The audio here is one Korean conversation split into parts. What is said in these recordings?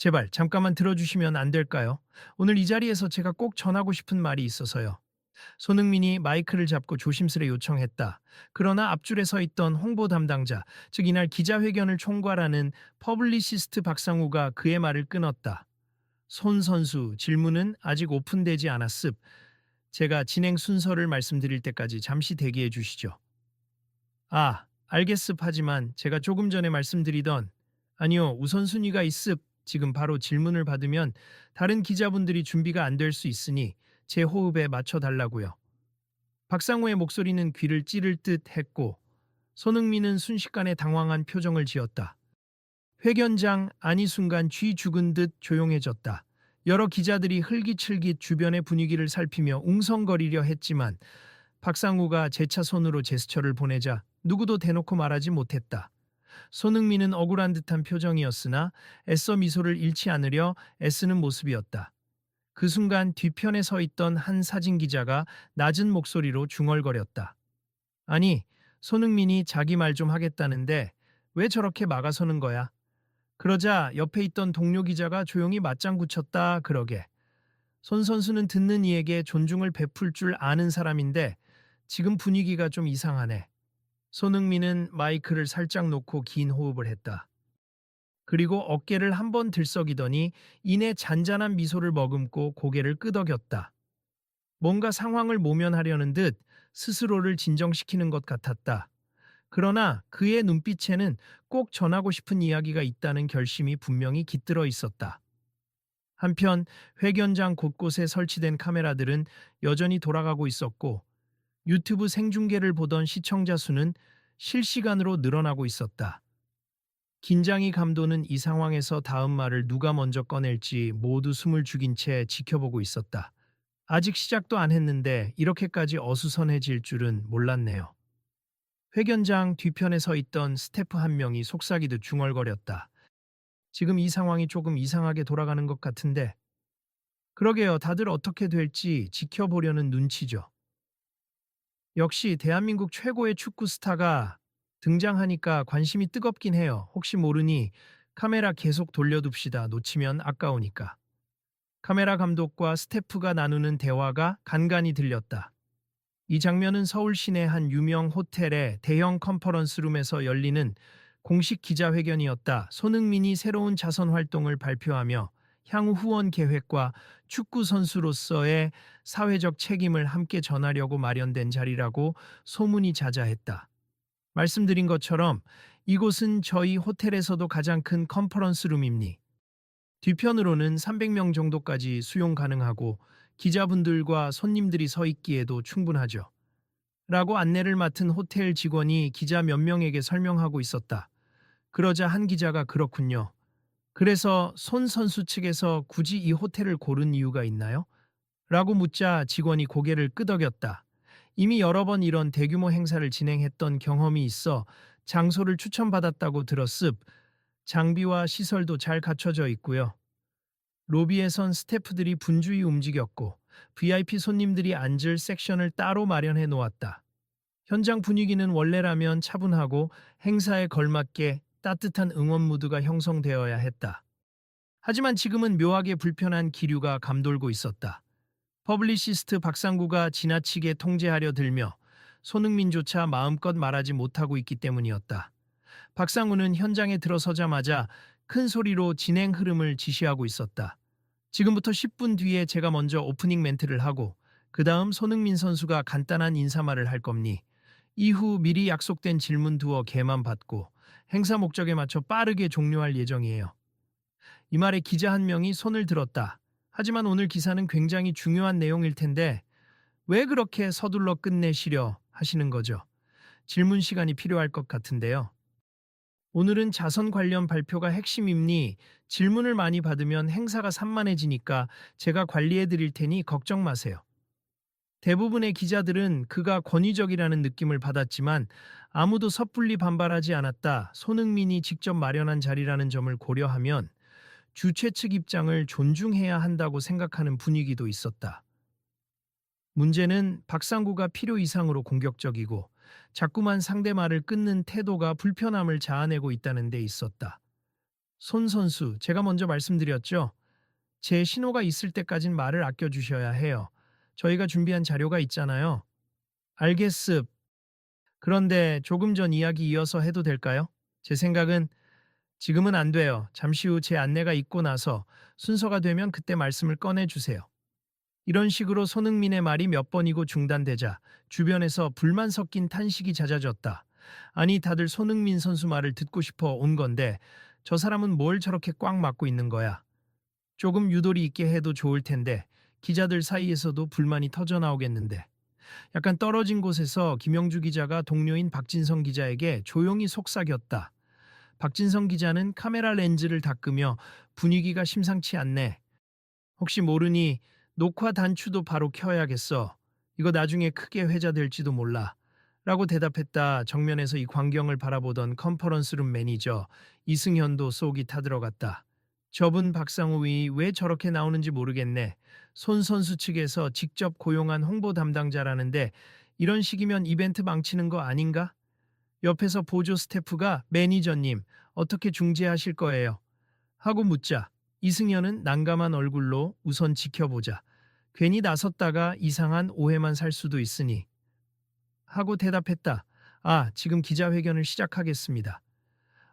제발 잠깐만 들어주시면 안 될까요? 오늘 이 자리에서 제가 꼭 전하고 싶은 말이 있어서요. 손흥민이 마이크를 잡고 조심스레 요청했다. 그러나 앞줄에 서 있던 홍보 담당자, 즉 이날 기자회견을 총괄하는 퍼블리시스트 박상우가 그의 말을 끊었다. 손 선수, 질문은 아직 오픈되지 않았습. 제가 진행 순서를 말씀드릴 때까지 잠시 대기해 주시죠. 아, 알겠습 하지만 제가 조금 전에 말씀드리던 아니요, 우선순위가 있습. 지금 바로 질문을 받으면 다른 기자분들이 준비가 안 될 수 있으니 제 호흡에 맞춰 달라고요. 박상우의 목소리는 귀를 찌를 듯 했고 손흥민은 순식간에 당황한 표정을 지었다. 회견장 안이 순간 쥐 죽은 듯 조용해졌다. 여러 기자들이 흘깃흘깃 주변의 분위기를 살피며 웅성거리려 했지만 박상우가 재차 손으로 제스처를 보내자 누구도 대놓고 말하지 못했다. 손흥민은 억울한 듯한 표정이었으나 애써 미소를 잃지 않으려 애쓰는 모습이었다. 그 순간 뒤편에 서 있던 한 사진 기자가 낮은 목소리로 중얼거렸다. 아니, 손흥민이 자기 말 좀 하겠다는데 왜 저렇게 막아서는 거야? 그러자 옆에 있던 동료 기자가 조용히 맞장구 쳤다 그러게. 손 선수는 듣는 이에게 존중을 베풀 줄 아는 사람인데 지금 분위기가 좀 이상하네. 손흥민은 마이크를 살짝 놓고 긴 호흡을 했다. 그리고 어깨를 한번 들썩이더니 이내 잔잔한 미소를 머금고 고개를 끄덕였다. 뭔가 상황을 모면하려는 듯 스스로를 진정시키는 것 같았다. 그러나 그의 눈빛에는 꼭 전하고 싶은 이야기가 있다는 결심이 분명히 깃들어 있었다. 한편 회견장 곳곳에 설치된 카메라들은 여전히 돌아가고 있었고 유튜브 생중계를 보던 시청자 수는 실시간으로 늘어나고 있었다. 긴장이 감도는 이 상황에서 다음 말을 누가 먼저 꺼낼지 모두 숨을 죽인 채 지켜보고 있었다. 아직 시작도 안 했는데 이렇게까지 어수선해질 줄은 몰랐네요. 회견장 뒤편에 서 있던 스태프 한 명이 속삭이듯 중얼거렸다. 지금 이 상황이 조금 이상하게 돌아가는 것 같은데. 그러게요. 다들 어떻게 될지 지켜보려는 눈치죠. 역시 대한민국 최고의 축구 스타가 등장하니까 관심이 뜨겁긴 해요. 혹시 모르니 카메라 계속 돌려둡시다. 놓치면 아까우니까. 카메라 감독과 스태프가 나누는 대화가 간간히 들렸다. 이 장면은 서울 시내 한 유명 호텔의 대형 컨퍼런스룸에서 열리는 공식 기자회견이었다. 손흥민이 새로운 자선 활동을 발표하며 향후 후원 계획과 축구 선수로서의 사회적 책임을 함께 전하려고 마련된 자리라고 소문이 자자했다. 말씀드린 것처럼 이곳은 저희 호텔에서도 가장 큰 컨퍼런스룸입니. 뒤편으로는 300명 정도까지 수용 가능하고 기자분들과 손님들이 서 있기에도 충분하죠. 라고 안내를 맡은 호텔 직원이 기자 몇 명에게 설명하고 있었다. 그러자 한 기자가 그렇군요. 그래서 손 선수 측에서 굳이 이 호텔을 고른 이유가 있나요? 라고 묻자 직원이 고개를 끄덕였다. 이미 여러 번 이런 대규모 행사를 진행했던 경험이 있어 장소를 추천받았다고 들었습. 장비와 시설도 잘 갖춰져 있고요. 로비에선 스태프들이 분주히 움직였고 VIP 손님들이 앉을 섹션을 따로 마련해 놓았다. 현장 분위기는 원래라면 차분하고 행사에 걸맞게 따뜻한 응원 무드가 형성되어야 했다. 하지만 지금은 묘하게 불편한 기류가 감돌고 있었다. 퍼블리시스트 박상구가 지나치게 통제하려 들며 손흥민조차 마음껏 말하지 못하고 있기 때문이었다. 박상우는 현장에 들어서자마자 큰 소리로 진행 흐름을 지시하고 있었다. 지금부터 10분 뒤에 제가 먼저 오프닝 멘트를 하고 그 다음 손흥민 선수가 간단한 인사말을 할 겁니. 이후 미리 약속된 질문 두어 개만 받고 행사 목적에 맞춰 빠르게 종료할 예정이에요. 이 말에 기자 한 명이 손을 들었다. 하지만 오늘 기사는 굉장히 중요한 내용일 텐데 왜 그렇게 서둘러 끝내시려 하시는 거죠? 질문 시간이 필요할 것 같은데요. 오늘은 자선 관련 발표가 핵심입니. 질문을 많이 받으면 행사가 산만해지니까 제가 관리해 드릴 테니 걱정 마세요. 대부분의 기자들은 그가 권위적이라는 느낌을 받았지만 아무도 섣불리 반발하지 않았다. 손흥민이 직접 마련한 자리라는 점을 고려하면 주최 측 입장을 존중해야 한다고 생각하는 분위기도 있었다. 문제는 박상구가 필요 이상으로 공격적이고 자꾸만 상대 말을 끊는 태도가 불편함을 자아내고 있다는 데 있었다. 손 선수, 제가 먼저 말씀드렸죠. 제 신호가 있을 때까진 말을 아껴주셔야 해요. 저희가 준비한 자료가 있잖아요. 알겠습. 그런데 조금 전 이야기 이어서 해도 될까요? 제 생각은 지금은 안 돼요. 잠시 후 제 안내가 있고 나서 순서가 되면 그때 말씀을 꺼내주세요. 이런 식으로 손흥민의 말이 몇 번이고 중단되자 주변에서 불만 섞인 탄식이 잦아졌다. 아니, 다들 손흥민 선수 말을 듣고 싶어 온 건데 저 사람은 뭘 저렇게 꽉 막고 있는 거야. 조금 유도리 있게 해도 좋을 텐데 기자들 사이에서도 불만이 터져 나오겠는데. 약간 떨어진 곳에서 김영주 기자가 동료인 박진성 기자에게 조용히 속삭였다. 박진성 기자는 카메라 렌즈를 닦으며 분위기가 심상치 않네. 혹시 모르니 녹화 단추도 바로 켜야겠어. 이거 나중에 크게 회자될지도 몰라. 라고 대답했다. 정면에서 이 광경을 바라보던 컨퍼런스룸 매니저 이승현도 속이 타들어갔다. 저분 박상우이 왜 저렇게 나오는지 모르겠네. 손 선수 측에서 직접 고용한 홍보 담당자라는데 이런 식이면 이벤트 망치는 거 아닌가? 옆에서 보조 스태프가 매니저님 어떻게 중재하실 거예요? 하고 묻자 이승현은 난감한 얼굴로 우선 지켜보자. 괜히 나섰다가 이상한 오해만 살 수도 있으니 하고 대답했다. 아, 지금 기자회견을 시작하겠습니다.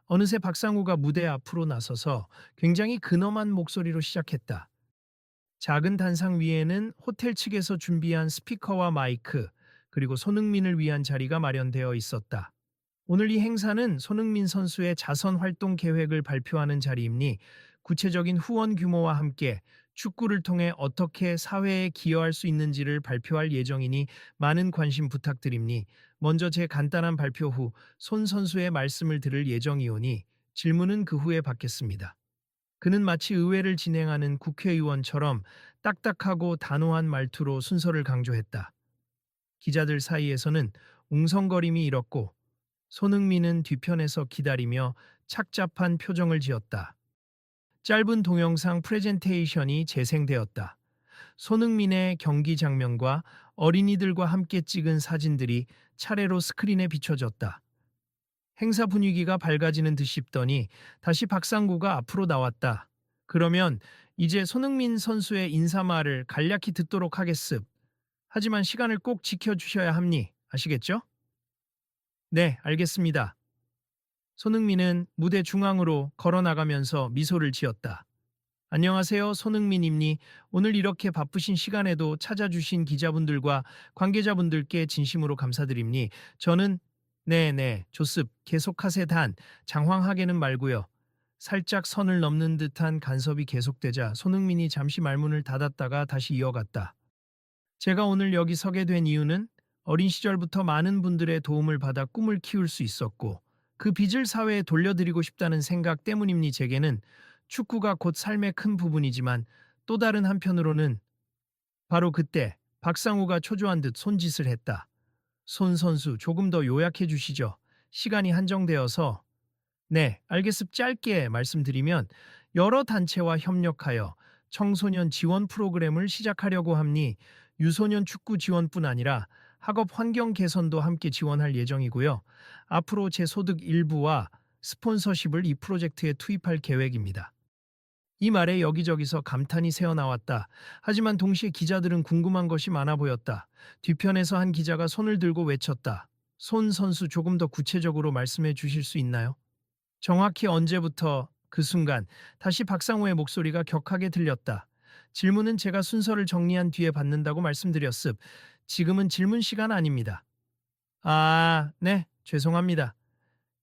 어느새 박상우가 무대 앞으로 나서서 굉장히 근엄한 목소리로 시작했다. 작은 단상 위에는 호텔 측에서 준비한 스피커와 마이크, 그리고 손흥민을 위한 자리가 마련되어 있었다. 오늘 이 행사는 손흥민 선수의 자선 활동 계획을 발표하는 자리이니 구체적인 후원 규모와 함께 축구를 통해 어떻게 사회에 기여할 수 있는지를 발표할 예정이니 많은 관심 부탁드립니. 먼저 제 간단한 발표 후 손 선수의 말씀을 들을 예정이오니 질문은 그 후에 받겠습니다. 그는 마치 의회를 진행하는 국회의원처럼 딱딱하고 단호한 말투로 순서를 강조했다. 기자들 사이에서는 웅성거림이 일었고 손흥민은 뒤편에서 기다리며 착잡한 표정을 지었다. 짧은 동영상 프레젠테이션이 재생되었다. 손흥민의 경기 장면과 어린이들과 함께 찍은 사진들이 차례로 스크린에 비춰졌다. 행사 분위기가 밝아지는 듯 싶더니 다시 박상구가 앞으로 나왔다. 그러면 이제 손흥민 선수의 인사말을 간략히 듣도록 하겠습. 하지만 시간을 꼭 지켜주셔야 합니. 아시겠죠? 네, 알겠습니다. 손흥민은 무대 중앙으로 걸어나가면서 미소를 지었다. 안녕하세요, 손흥민입니. 오늘 이렇게 바쁘신 시간에도 찾아주신 기자분들과 관계자분들께 진심으로 감사드립니. 저는 네네, 조습, 계속하세 단, 장황하게는 말고요. 살짝 선을 넘는 듯한 간섭이 계속되자 손흥민이 잠시 말문을 닫았다가 다시 이어갔다. 제가 오늘 여기 서게 된 이유는 어린 시절부터 많은 분들의 도움을 받아 꿈을 키울 수 있었고 그 빚을 사회에 돌려드리고 싶다는 생각 때문입니. 제게는 축구가 곧 삶의 큰 부분이지만 또 다른 한편으로는 바로 그때 박상우가 초조한 듯 손짓을 했다. 손 선수 조금 더 요약해 주시죠. 시간이 한정되어서. 네, 알겠습. 짧게 말씀드리면 여러 단체와 협력하여 청소년 지원 프로그램을 시작하려고 합니. 유소년 축구 지원뿐 아니라 학업 환경 개선도 함께 지원할 예정이고요. 앞으로 제 소득 일부와 스폰서십을 이 프로젝트에 투입할 계획입니다. 이 말에 여기저기서 감탄이 새어나왔다. 하지만 동시에 기자들은 궁금한 것이 많아 보였다. 뒤편에서 한 기자가 손을 들고 외쳤다. 손 선수 조금 더 구체적으로 말씀해 주실 수 있나요? 정확히 언제부터 그 순간 다시 박상우의 목소리가 격하게 들렸다. 질문은 제가 순서를 정리한 뒤에 받는다고 말씀드렸습. 지금은 질문 시간 아닙니다. 아, 네, 죄송합니다.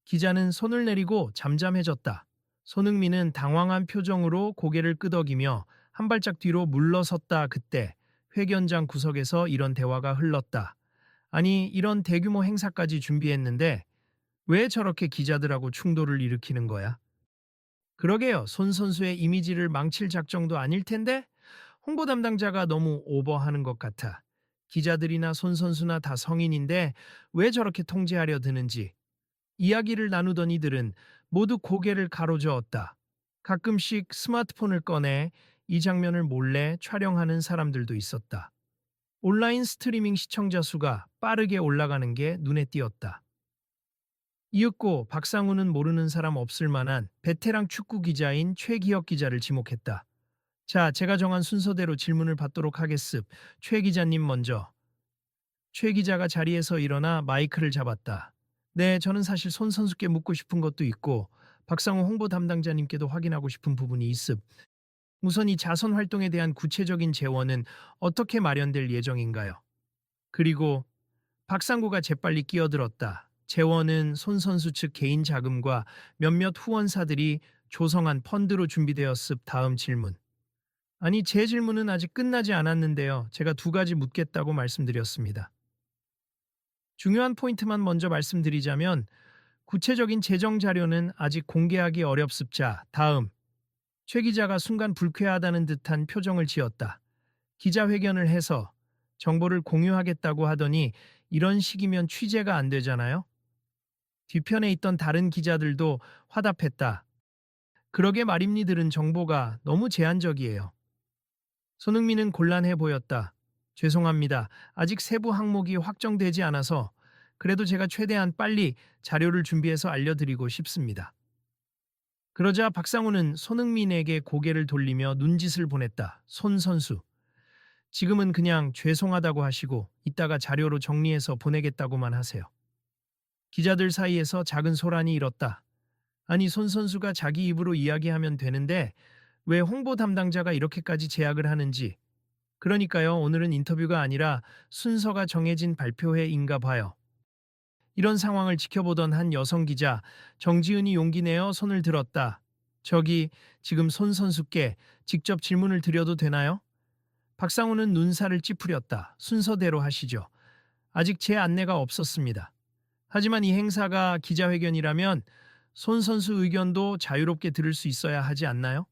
기자는 손을 내리고 잠잠해졌다. 손흥민은 당황한 표정으로 고개를 끄덕이며 한 발짝 뒤로 물러섰다. 그때 회견장 구석에서 이런 대화가 흘렀다. 아니, 이런 대규모 행사까지 준비했는데 왜 저렇게 기자들하고 충돌을 일으키는 거야? 그러게요. 손 선수의 이미지를 망칠 작정도 아닐 텐데 홍보 담당자가 너무 오버하는 것 같아. 기자들이나 손 선수나 다 성인인데 왜 저렇게 통제하려 드는지. 이야기를 나누던 이들은 모두 고개를 가로저었다. 가끔씩 스마트폰을 꺼내 이 장면을 몰래 촬영하는 사람들도 있었다. 온라인 스트리밍 시청자 수가 빠르게 올라가는 게 눈에 띄었다. 이윽고 박상우는 모르는 사람 없을 만한 베테랑 축구 기자인 최기혁 기자를 지목했다. 자, 제가 정한 순서대로 질문을 받도록 하겠습. 최 기자님 먼저. 최 기자가 자리에서 일어나 마이크를 잡았다. 네, 저는 사실 손 선수께 묻고 싶은 것도 있고 박상우 홍보 담당자님께도 확인하고 싶은 부분이 있습. 우선 이 자선 활동에 대한 구체적인 재원은 어떻게 마련될 예정인가요? 그리고 박상구가 재빨리 끼어들었다. 재원은 손 선수 측 개인 자금과 몇몇 후원사들이 조성한 펀드로 준비되었습. 다음 질문. 아니, 제 질문은 아직 끝나지 않았는데요. 제가 두 가지 묻겠다고 말씀드렸습니다. 중요한 포인트만 먼저 말씀드리자면 구체적인 재정 자료는 아직 공개하기 어렵습자. 다음. 최 기자가 순간 불쾌하다는 듯한 표정을 지었다. 기자회견을 해서 정보를 공유하겠다고 하더니 이런 식이면 취재가 안 되잖아요? 뒤편에 있던 다른 기자들도 화답했다. 그러게 말입니들은 정보가 너무 제한적이에요. 손흥민은 곤란해 보였다. 죄송합니다. 아직 세부 항목이 확정되지 않아서 그래도 제가 최대한 빨리 자료를 준비해서 알려드리고 싶습니다. 그러자 박상우는 손흥민에게 고개를 돌리며 눈짓을 보냈다. 손 선수. 지금은 그냥 죄송하다고 하시고 이따가 자료로 정리해서 보내겠다고만 하세요. 기자들 사이에서 작은 소란이 일었다. 아니, 손 선수가 자기 입으로 이야기하면 되는데 왜 홍보 담당자가 이렇게까지 제약을 하는지. 그러니까요, 오늘은 인터뷰가 아니라 순서가 정해진 발표회인가 봐요. 이런 상황을 지켜보던 한 여성 기자, 정지은이 용기 내어 손을 들었다. 저기, 지금 손 선수께 직접 질문을 드려도 되나요? 박상우는 눈살을 찌푸렸다. 순서대로 하시죠. 아직 제 안내가 없었습니다. 하지만 이 행사가 기자회견이라면 손 선수 의견도 자유롭게 들을 수 있어야 하지 않나요?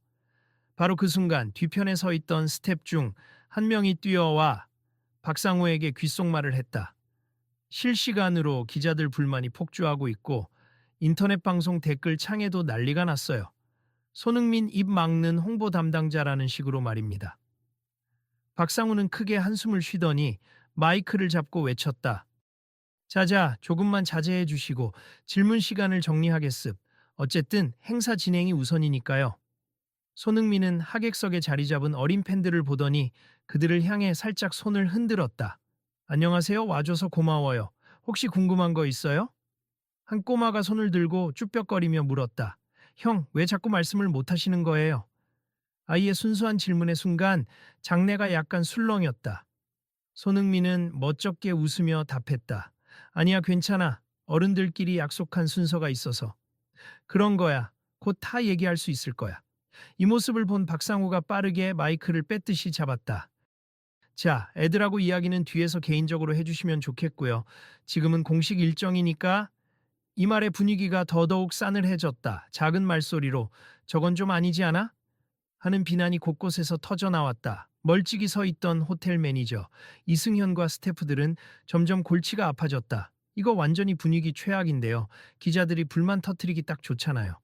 바로 그 순간 뒤편에 서 있던 스텝 중 한 명이 뛰어와 박상우에게 귓속말을 했다. 실시간으로 기자들 불만이 폭주하고 있고 인터넷 방송 댓글 창에도 난리가 났어요. 손흥민 입 막는 홍보 담당자라는 식으로 말입니다. 박상우는 크게 한숨을 쉬더니 마이크를 잡고 외쳤다. 자자, 조금만 자제해 주시고 질문 시간을 정리하겠습. 어쨌든 행사 진행이 우선이니까요. 손흥민은 하객석에 자리 잡은 어린 팬들을 보더니 그들을 향해 살짝 손을 흔들었다. 안녕하세요, 와줘서 고마워요. 혹시 궁금한 거 있어요? 한 꼬마가 손을 들고 쭈뼛거리며 물었다. 형, 왜 자꾸 말씀을 못 하시는 거예요? 아이의 순수한 질문의 순간 장내가 약간 술렁였다. 손흥민은 멋쩍게 웃으며 답했다. 아니야, 괜찮아. 어른들끼리 약속한 순서가 있어서. 그런 거야. 곧 다 얘기할 수 있을 거야. 이 모습을 본 박상우가 빠르게 마이크를 뺏듯이 잡았다. 자, 애들하고 이야기는 뒤에서 개인적으로 해주시면 좋겠고요. 지금은 공식 일정이니까. 이 말에 분위기가 더더욱 싸늘해졌다. 작은 말소리로 저건 좀 아니지 않아? 하는 비난이 곳곳에서 터져나왔다. 멀찍이 서 있던 호텔 매니저 이승현과 스태프들은 점점 골치가 아파졌다. 이거 완전히 분위기 최악인데요. 기자들이 불만 터뜨리기 딱 좋잖아요.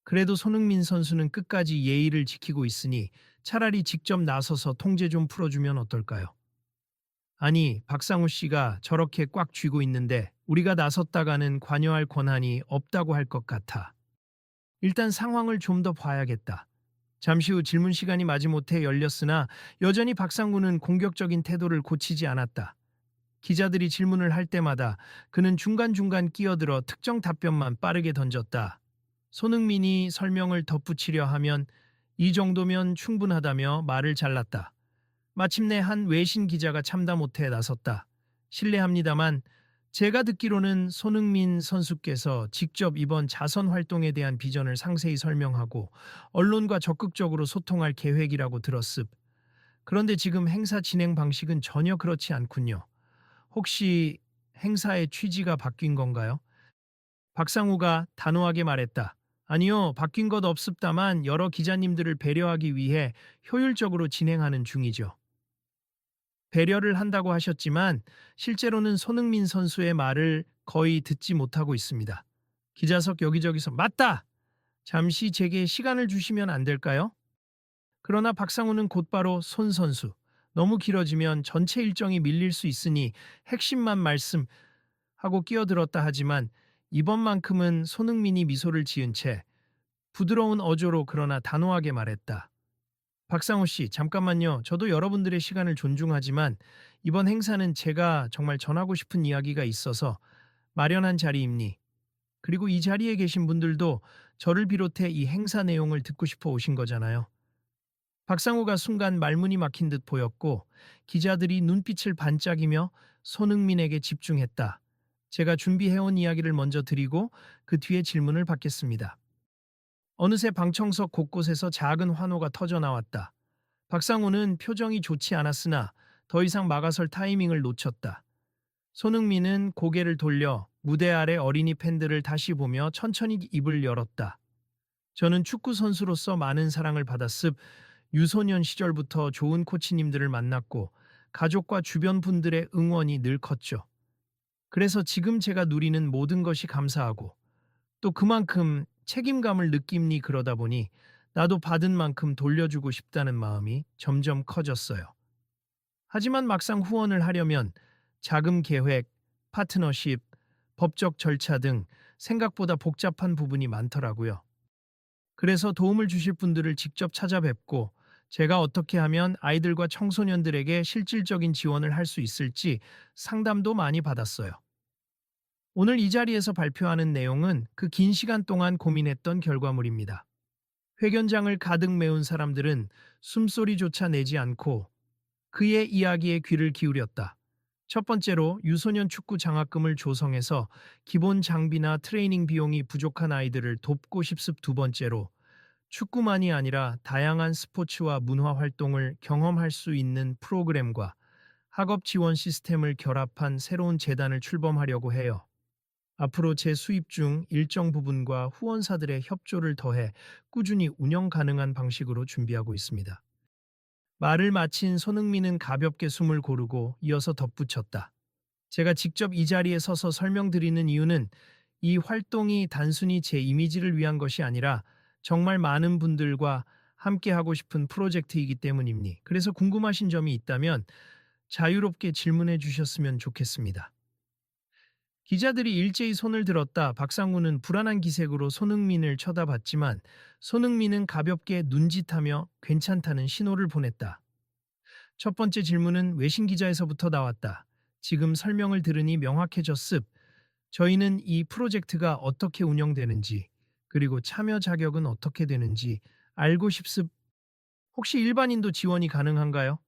그래도 손흥민 선수는 끝까지 예의를 지키고 있으니 차라리 직접 나서서 통제 좀 풀어주면 어떨까요? 아니, 박상우 씨가 저렇게 꽉 쥐고 있는데 우리가 나섰다가는 관여할 권한이 없다고 할 것 같아. 일단 상황을 좀 더 봐야겠다. 잠시 후 질문 시간이 마지못해 열렸으나 여전히 박상구는 공격적인 태도를 고치지 않았다. 기자들이 질문을 할 때마다 그는 중간중간 끼어들어 특정 답변만 빠르게 던졌다. 손흥민이 설명을 덧붙이려 하면 이 정도면 충분하다며 말을 잘랐다. 마침내 한 외신 기자가 참다 못해 나섰다. 실례합니다만 제가 듣기로는 손흥민 선수께서 직접 이번 자선 활동에 대한 비전을 상세히 설명하고 언론과 적극적으로 소통할 계획이라고 들었습. 그런데 지금 행사 진행 방식은 전혀 그렇지 않군요. 혹시 행사의 취지가 바뀐 건가요? 박상우가 단호하게 말했다. 아니요, 바뀐 것 없습다만 여러 기자님들을 배려하기 위해 효율적으로 진행하는 중이죠. 배려를 한다고 하셨지만 실제로는 손흥민 선수의 말을 거의 듣지 못하고 있습니다. 기자석 여기저기서 맞다! 잠시 제게 시간을 주시면 안 될까요? 그러나 박상우는 곧바로 손 선수. 너무 길어지면 전체 일정이 밀릴 수 있으니 핵심만 말씀하고 끼어들었다 하지만 이번만큼은 손흥민이 미소를 지은 채 부드러운 어조로 그러나 단호하게 말했다. 박상우 씨, 잠깐만요. 저도 여러분들의 시간을 존중하지만 이번 행사는 제가 정말 전하고 싶은 이야기가 있어서 마련한 자리입니. 그리고 이 자리에 계신 분들도 저를 비롯해 이 행사 내용을 듣고 싶어 오신 거잖아요. 박상우가 순간 말문이 막힌 듯 보였고 기자들이 눈빛을 반짝이며 손흥민에게 집중했다. 제가 준비해온 이야기를 먼저 드리고 그 뒤에 질문을 받겠습니다. 어느새 방청석 곳곳에서 작은 환호가 터져 나왔다. 박상우는 표정이 좋지 않았으나 더 이상 막아설 타이밍을 놓쳤다. 손흥민은 고개를 돌려 무대 아래 어린이 팬들을 다시 보며 천천히 입을 열었다. 저는 축구 선수로서 많은 사랑을 받았습. 유소년 시절부터 좋은 코치님들을 만났고 가족과 주변 분들의 응원이 늘 컸죠. 그래서 지금 제가 누리는 모든 것이 감사하고 또 그만큼 책임감을 느낌니 그러다 보니 나도 받은 만큼 돌려주고 싶다는 마음이 점점 커졌어요. 하지만 막상 후원을 하려면 자금 계획, 파트너십, 법적 절차 등 생각보다 복잡한 부분이 많더라고요. 그래서 도움을 주실 분들을 직접 찾아뵙고 제가 어떻게 하면 아이들과 청소년들에게 실질적인 지원을 할 수 있을지 상담도 많이 받았어요. 오늘 이 자리에서 발표하는 내용은 그 긴 시간 동안 고민했던 결과물입니다. 회견장을 가득 메운 사람들은 숨소리조차 내지 않고 그의 이야기에 귀를 기울였다. 첫 번째로 유소년 축구 장학금을 조성해서 기본 장비나 트레이닝 비용이 부족한 아이들을 돕고 싶습. 두 번째로 축구만이 아니라 다양한 스포츠와 문화 활동을 경험할 수 있는 프로그램과 학업 지원 시스템을 결합한 새로운 재단을 출범하려고 해요. 앞으로 제 수입 중 일정 부분과 후원사들의 협조를 더해 꾸준히 운영 가능한 방식으로 준비하고 있습니다. 말을 마친 손흥민은 가볍게 숨을 고르고 이어서 덧붙였다. 제가 직접 이 자리에 서서 설명드리는 이유는 이 활동이 단순히 제 이미지를 위한 것이 아니라 정말 많은 분들과 함께 하고 싶은 프로젝트이기 때문입니다. 그래서 궁금하신 점이 있다면 자유롭게 질문해 주셨으면 좋겠습니다. 기자들이 일제히 손을 들었다. 박상우는 불안한 기색으로 손흥민을 쳐다봤지만 손흥민은 가볍게 눈짓하며 괜찮다는 신호를 보냈다. 첫 번째 질문은 외신 기자에서부터 나왔다. 지금 설명을 들으니 명확해졌습. 저희는 이 프로젝트가 어떻게 운영되는지 그리고 참여 자격은 어떻게 되는지 알고 싶습. 혹시 일반인도 지원이 가능한가요?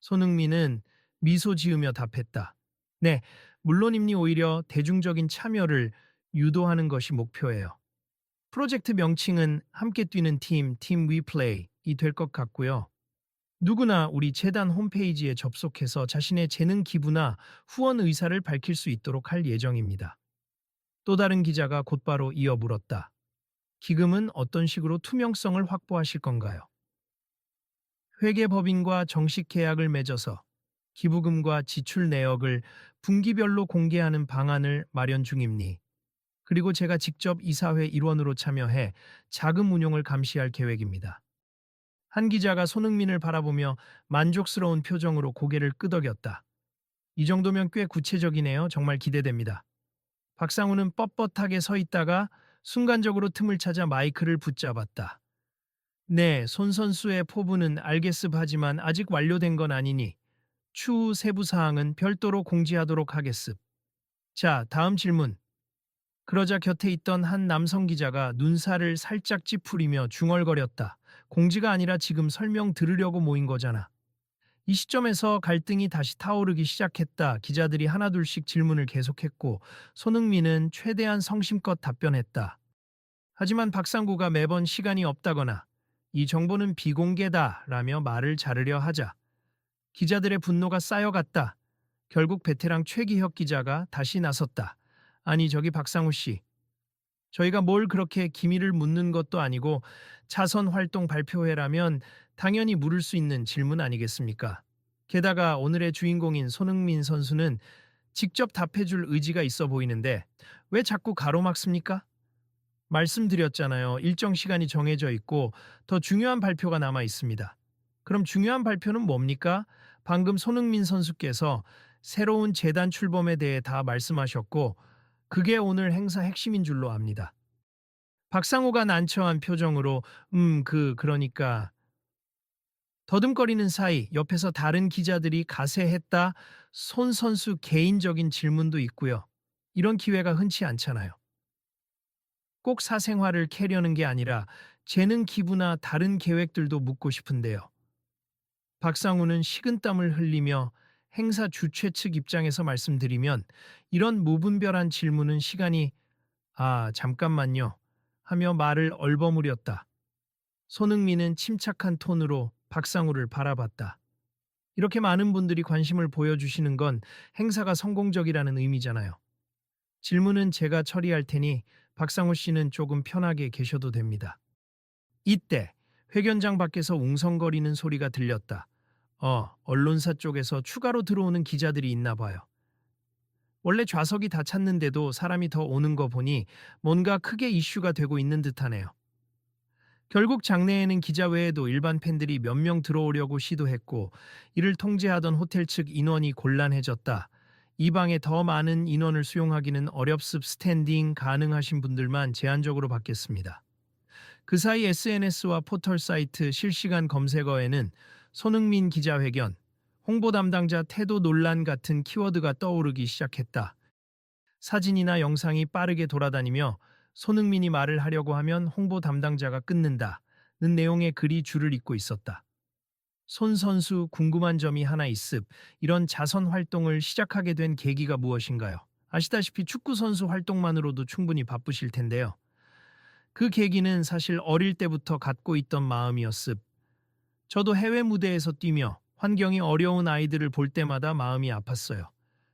손흥민은 미소 지으며 답했다. 네, 물론입니. 오히려 대중적인 참여를 유도하는 것이 목표예요. 프로젝트 명칭은 함께 뛰는 팀 위플레이이 될 것 같고요. 누구나 우리 재단 홈페이지에 접속해서 자신의 재능 기부나 후원 의사를 밝힐 수 있도록 할 예정입니다. 또 다른 기자가 곧바로 이어 물었다. 기금은 어떤 식으로 투명성을 확보하실 건가요? 회계법인과 정식 계약을 맺어서 기부금과 지출 내역을 분기별로 공개하는 방안을 마련 중입니. 그리고 제가 직접 이사회 일원으로 참여해 자금 운용을 감시할 계획입니다. 한 기자가 손흥민을 바라보며 만족스러운 표정으로 고개를 끄덕였다. 이 정도면 꽤 구체적이네요. 정말 기대됩니다. 박상우는 뻣뻣하게 서 있다가 순간적으로 틈을 찾아 마이크를 붙잡았다. 네, 손 선수의 포부는 알겠습 하지만 아직 완료된 건 아니니 추후 세부 사항은 별도로 공지하도록 하겠습. 자, 다음 질문. 그러자 곁에 있던 한 남성 기자가 눈살을 살짝 찌푸리며 중얼거렸다. 공지가 아니라 지금 설명 들으려고 모인 거잖아. 이 시점에서 갈등이 다시 타오르기 시작했다. 기자들이 하나둘씩 질문을 계속했고 손흥민은 최대한 성심껏 답변했다. 하지만 박상구가 매번 시간이 없다거나 이 정보는 비공개다 라며 말을 자르려 하자 기자들의 분노가 쌓여갔다. 결국 베테랑 최기혁 기자가 다시 나섰다. 아니 저기 박상우 씨. 저희가 뭘 그렇게 기밀을 묻는 것도 아니고 자선 활동 발표회라면 당연히 물을 수 있는 질문 아니겠습니까? 게다가 오늘의 주인공인 손흥민 선수는 직접 답해줄 의지가 있어 보이는데 왜 자꾸 가로막습니까? 말씀드렸잖아요. 일정 시간이 정해져 있고 더 중요한 발표가 남아 있습니다. 그럼 중요한 발표는 뭡니까? 방금 손흥민 선수께서 새로운 재단 출범에 대해 다 말씀하셨고 그게 오늘 행사 핵심인 줄로 압니다. 박상우가 난처한 표정으로 그러니까 더듬거리는 사이 옆에서 다른 기자들이 가세했다. 손 선수 개인적인 질문도 있고요. 이런 기회가 흔치 않잖아요. 꼭 사생활을 캐려는 게 아니라 재능 기부나 다른 계획들도 묻고 싶은데요. 박상우는 식은땀을 흘리며 행사 주최 측 입장에서 말씀드리면 이런 무분별한 질문은 시간이 잠깐만요 하며 말을 얼버무렸다. 손흥민은 침착한 톤으로 박상우를 바라봤다. 이렇게 많은 분들이 관심을 보여주시는 건 행사가 성공적이라는 의미잖아요. 질문은 제가 처리할 테니 박상우 씨는 조금 편하게 계셔도 됩니다. 이때 회견장 밖에서 웅성거리는 소리가 들렸다. 언론사 쪽에서 추가로 들어오는 기자들이 있나 봐요. 원래 좌석이 다 찼는데도 사람이 더 오는 거 보니 뭔가 크게 이슈가 되고 있는 듯하네요. 결국 장내에는 기자 외에도 일반 팬들이 몇 명 들어오려고 시도했고 이를 통제하던 호텔 측 인원이 곤란해졌다. 이 방에 더 많은 인원을 수용하기는 어렵습 스탠딩 가능하신 분들만 제한적으로 받겠습니다. 그 사이 SNS와 포털 사이트 실시간 검색어에는 손흥민 기자회견, 홍보 담당자 태도 논란 같은 키워드가 떠오르기 시작했다. 사진이나 영상이 빠르게 돌아다니며 손흥민이 말을 하려고 하면 홍보 담당자가 끊는다는 내용의 글이 줄을 잇고 있었다. 손 선수 궁금한 점이 하나 있습. 이런 자선 활동을 시작하게 된 계기가 무엇인가요? 아시다시피 축구 선수 활동만으로도 충분히 바쁘실 텐데요. 그 계기는 사실 어릴 때부터 갖고 있던 마음이었습. 저도 해외 무대에서 뛰며 환경이 어려운 아이들을 볼 때마다 마음이 아팠어요.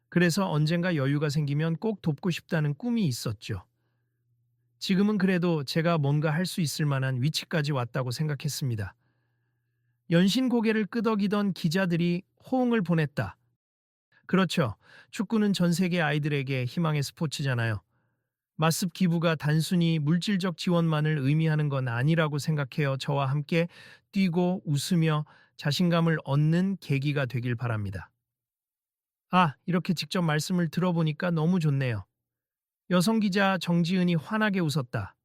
그래서 언젠가 여유가 생기면 꼭 돕고 싶다는 꿈이 있었죠. 지금은 그래도 제가 뭔가 할 수 있을 만한 위치까지 왔다고 생각했습니다. 연신 고개를 끄덕이던 기자들이 호응을 보냈다. 그렇죠. 축구는 전 세계 아이들에게 희망의 스포츠잖아요. 마습 기부가 단순히 물질적 지원만을 의미하는 건 아니라고 생각해요. 저와 함께 뛰고 웃으며 자신감을 얻는 계기가 되길 바랍니다. 이렇게 직접 말씀을 들어보니까 너무 좋네요. 여성 기자 정지은이 환하게 웃었다.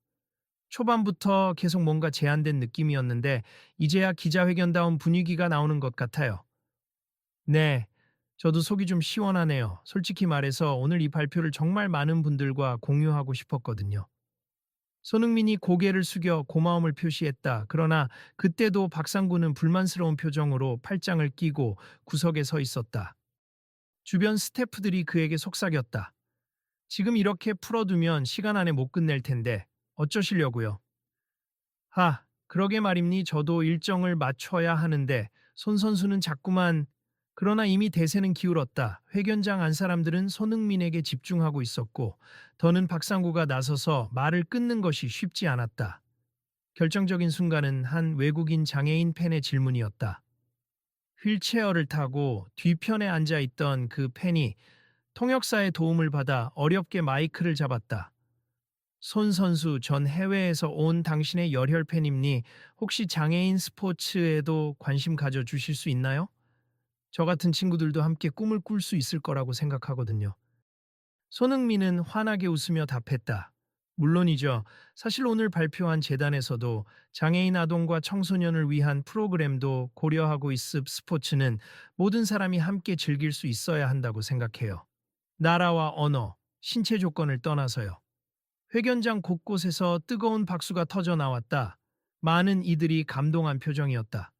초반부터 계속 뭔가 제한된 느낌이었는데 이제야 기자회견다운 분위기가 나오는 것 같아요. 네, 저도 속이 좀 시원하네요. 솔직히 말해서 오늘 이 발표를 정말 많은 분들과 공유하고 싶었거든요. 손흥민이 고개를 숙여 고마움을 표시했다. 그러나 그때도 박상구는 불만스러운 표정으로 팔짱을 끼고 구석에 서 있었다. 주변 스태프들이 그에게 속삭였다. 지금 이렇게 풀어두면 시간 안에 못 끝낼 텐데 어쩌시려고요? 그러게 말입니. 저도 일정을 맞춰야 하는데 손 선수는 자꾸만 그러나 이미 대세는 기울었다. 회견장 안 사람들은 손흥민에게 집중하고 있었고 더는 박상구가 나서서 말을 끊는 것이 쉽지 않았다. 결정적인 순간은 한 외국인 장애인 팬의 질문이었다. 휠체어를 타고 뒤편에 앉아 있던 그 팬이 통역사의 도움을 받아 어렵게 마이크를 잡았다. 손 선수 전 해외에서 온 당신의 열혈 팬입니? 혹시 장애인 스포츠에도 관심 가져주실 수 있나요? 저 같은 친구들도 함께 꿈을 꿀 수 있을 거라고 생각하거든요. 손흥민은 환하게 웃으며 답했다. 물론이죠. 사실 오늘 발표한 재단에서도 장애인 아동과 청소년을 위한 프로그램도 고려하고 있습. 스포츠는 모든 사람이 함께 즐길 수 있어야 한다고 생각해요. 나라와 언어, 신체 조건을 떠나서요. 회견장 곳곳에서 뜨거운 박수가 터져 나왔다. 많은 이들이 감동한 표정이었다.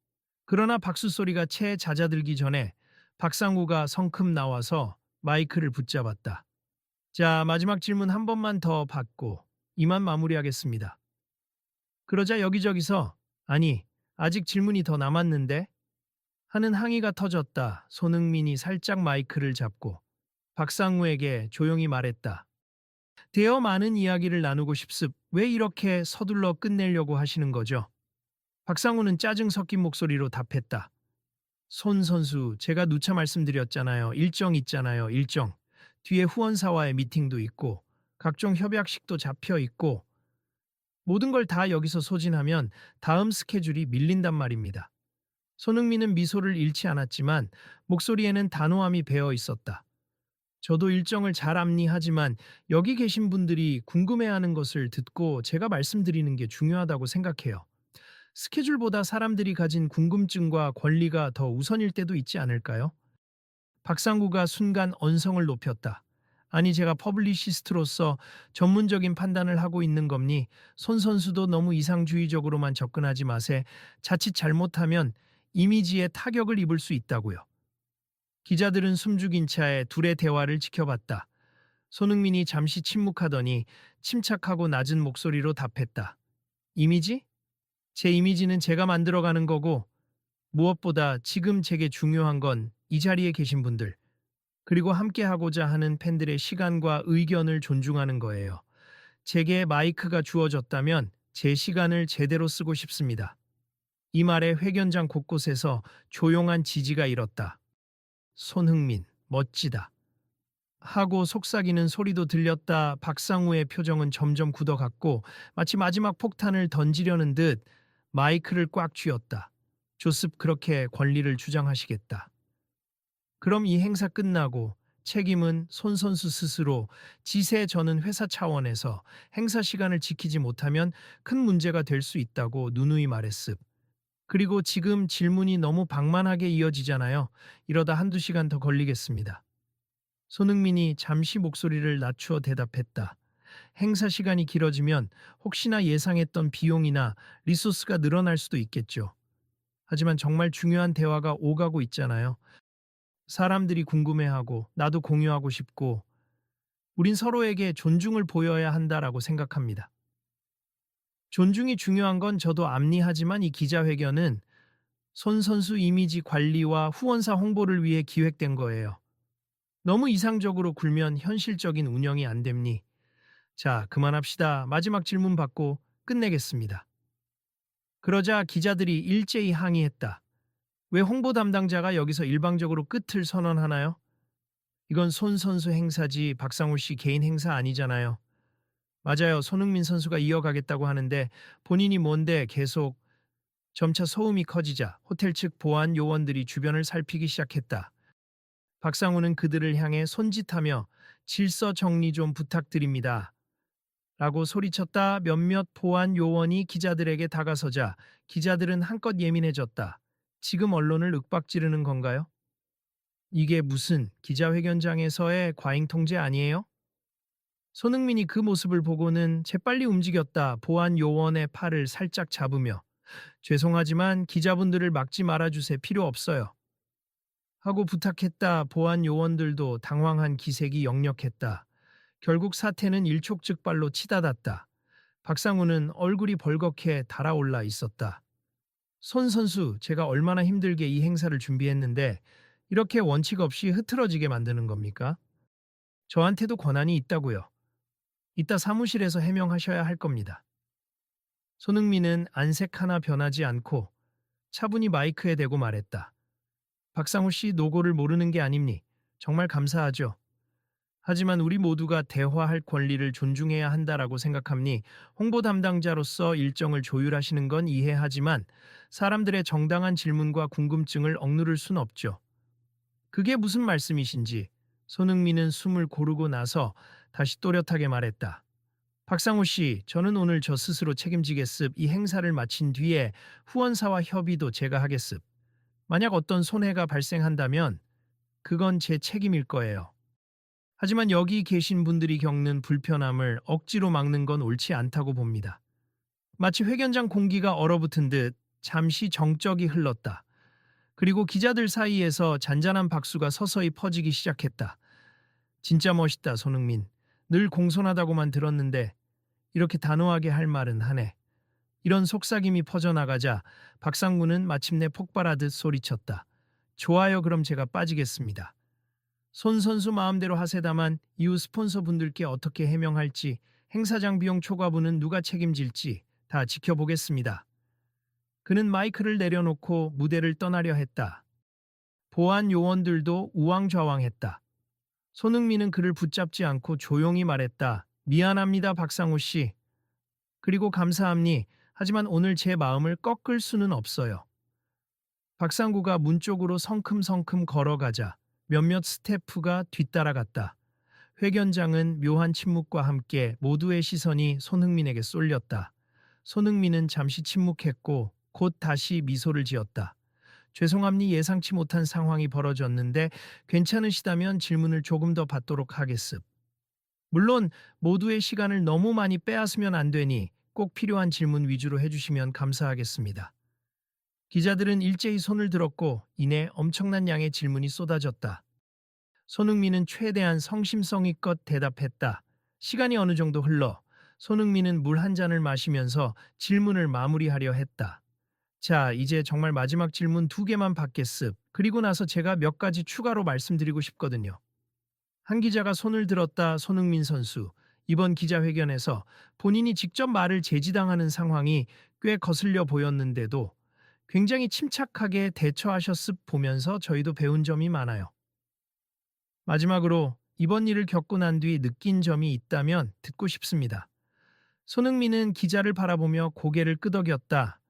그러나 박수 소리가 채 잦아들기 전에 박상우가 성큼 나와서 마이크를 붙잡았다. 자, 마지막 질문 한 번만 더 받고 이만 마무리하겠습니다. 그러자 여기저기서 아직 질문이 더 남았는데? 하는 항의가 터졌다. 손흥민이 살짝 마이크를 잡고 박상우에게 조용히 말했다. 대어 많은 이야기를 나누고 싶습. 왜 이렇게 서둘러 끝내려고 하시는 거죠? 박상우는 짜증 섞인 목소리로 답했다. 손 선수, 제가 누차 말씀드렸잖아요. 일정 있잖아요. 일정. 뒤에 후원사와의 미팅도 있고 각종 협약식도 잡혀 있고 모든 걸 다 여기서 소진하면 다음 스케줄이 밀린단 말입니다. 손흥민은 미소를 잃지 않았지만 목소리에는 단호함이 배어 있었다. 저도 일정을 잘 암리하지만 여기 계신 분들이 궁금해하는 것을 듣고 제가 말씀드리는 게 중요하다고 생각해요. 스케줄보다 사람들이 가진 궁금증과 권리가 더 우선일 때도 있지 않을까요? 박상구가 순간 언성을 높였다. 아니, 제가 퍼블리시스트로서 전문적인 판단을 하고 있는 겁니. 손 선수도 너무 이상주의적으로만 접근하지 마세. 자칫 잘못하면 이미지에 타격을 입을 수 있다고요. 기자들은 숨죽인 차에 둘의 대화를 지켜봤다. 손흥민이 잠시 침묵하더니 침착하고 낮은 목소리로 답했다. 이미지? 제 이미지는 제가 만들어가는 거고, 무엇보다 지금 제게 중요한 건 이 자리에 계신 분들, 그리고 함께하고자 하는 팬들의 시간과 의견을 존중하는 거예요. 제게 마이크가 주어졌다면 제 시간을 제대로 쓰고 싶습니다. 이 말에 회견장 곳곳에서 조용한 지지가 일었다. 손흥민, 멋지다. 하고 속삭이는 소리도 들렸다. 박상우의 표정은 점점 굳어갔고 마치 마지막 폭탄을 던지려는 듯 마이크를 꽉 쥐었다. 조습 그렇게 권리를 주장하시겠다. 그럼 이 행사 끝나고 책임은 손 선수 스스로 지세 저는 회사 차원에서 행사 시간을 지키지 못하면 큰 문제가 될 수 있다고 누누이 말했습. 그리고 지금 질문이 너무 방만하게 이어지잖아요. 이러다 한두 시간 더 걸리겠습니다. 손흥민이 잠시 목소리를 낮추어 대답했다. 행사 시간이 길어지면 혹시나 예상했던 비용이나 리소스가 늘어날 수도 있겠죠. 하지만 정말 중요한 대화가 오가고 있잖아요. 사람들이 궁금해하고 나도 공유하고 싶고 우린 서로에게 존중을 보여야 한다라고 생각합니다. 존중이 중요한 건 저도 암리하지만 이 기자회견은 손 선수 이미지 관리와 후원사 홍보를 위해 기획된 거예요. 너무 이상적으로 굴면 현실적인 운영이 안 됩니. 자, 그만합시다. 마지막 질문 받고 끝내겠습니다. 그러자 기자들이 일제히 항의했다. 왜 홍보 담당자가 여기서 일방적으로 끝을 선언하나요? 이건 손 선수 행사지 박상우 씨 개인 행사 아니잖아요. 맞아요. 손흥민 선수가 이어가겠다고 하는데 본인이 뭔데 계속. 점차 소음이 커지자 호텔 측 보안 요원들이 주변을 살피기 시작했다. 박상우는 그들을 향해 손짓하며 질서 정리 좀 부탁드립니다. 라고 소리쳤다. 몇몇 보안 요원이 기자들에게 다가서자 기자들은 한껏 예민해졌다. 지금 언론을 윽박지르는 건가요? 이게 무슨 기자회견장에서의 과잉 통제 아니에요? 손흥민이 그 모습을 보고는 재빨리 움직였다. 보안 요원의 팔을 살짝 잡으며 죄송하지만 기자분들을 막지 말아주세요. 필요 없어요. 하고 부탁했다. 보안 요원들도 당황한 기색이 역력했다. 결국 사태는 일촉즉발로 치닫았다. 박상우는 얼굴이 벌겋게 달아올라 있었다. 손 선수, 제가 얼마나 힘들게 이 행사를 준비했는데 이렇게 원칙 없이 흐트러지게 만드는 겁니까? 저한테도 권한이 있다고요. 이따 사무실에서 해명하셔야 할 겁니다. 손흥민은 안색 하나 변하지 않고 차분히 마이크에 대고 말했다. 박상우 씨 노고를 모르는 게 아닙니. 정말 감사하죠. 하지만 우리 모두가 대화할 권리를 존중해야 한다라고 생각합니. 홍보 담당자로서 일정을 조율하시는 건 이해하지만 사람들의 정당한 질문과 궁금증을 억누를 순 없죠. 그게 무슨 말씀이신지 손흥민은 숨을 고르고 나서 다시 또렷하게 말했다. 박상우 씨, 저는 오늘 저 스스로 책임지겠습. 이 행사를 마친 뒤에 후원사와 협의도 제가 하겠습. 만약 어떤 손해가 발생한다면 그건 제 책임일 거예요. 하지만 여기 계신 분들이 겪는 불편함을 억지로 막는 건 옳지 않다고 봅니다. 마치 회견장 공기가 얼어붙은 듯 잠시 정적이 흘렀다. 그리고 기자들 사이에서 잔잔한 박수가 서서히 퍼지기 시작했다. 진짜 멋있다, 손흥민. 늘 공손하다고만 들었는데 이렇게 단호하게 할 말은 하네. 이런 속삭임이 퍼져나가자 박상구는 마침내 폭발하듯 소리쳤다. 좋아요, 그럼 제가 빠지겠습니다. 손 선수 마음대로 하세다만 이후 스폰서분들께 어떻게 해명할지, 행사장 비용 초과분은 누가 책임질지 다 지켜보겠습니다. 그는 마이크를 내려놓고 무대를 떠나려 했다. 보안 요원들도 우왕좌왕했다. 손흥민은 그를 붙잡지 않고 조용히 말했다. 미안합니다, 박상우 씨. 그리고 감사합니. 하지만 오늘 제 마음을 꺾을 수는 없어요. 박상구가 문 쪽으로 성큼성큼 걸어가자 몇몇 스태프가 뒤따라갔다. 회견장은 묘한 침묵과 함께 모두의 시선이 손흥민에게 쏠렸다. 손흥민은 잠시 침묵했고 곧 다시 미소를 지었다. 죄송합니 예상치 못한 상황이 벌어졌는데 괜찮으시다면 질문을 조금 더 받도록 하겠습. 물론 모두의 시간을 너무 많이 빼앗으면 안 되니 꼭 필요한 질문 위주로 해주시면 감사하겠습니다. 기자들은 일제히 손을 들었고 이내 엄청난 양의 질문이 쏟아졌다. 손흥민은 최대한 성심성의껏 대답했다. 시간이 어느 정도 흘러 손흥민은 물 한 잔을 마시면서 질문을 마무리하려 했다. 자, 이제 정말 마지막 질문 두 개만 받겠습. 그리고 나서 제가 몇 가지 추가로 말씀드리고 싶거든요. 한 기자가 손을 들었다. 손흥민 선수. 이번 기자회견에서 본인이 직접 말을 제지당하는 상황이 꽤 거슬려 보였는데도 굉장히 침착하게 대처하셨습 보면서 저희도 배운 점이 많아요. 마지막으로 이번 일을 겪고 난 뒤 느낀 점이 있다면 듣고 싶습니다. 손흥민은 기자를 바라보며 고개를 끄덕였다.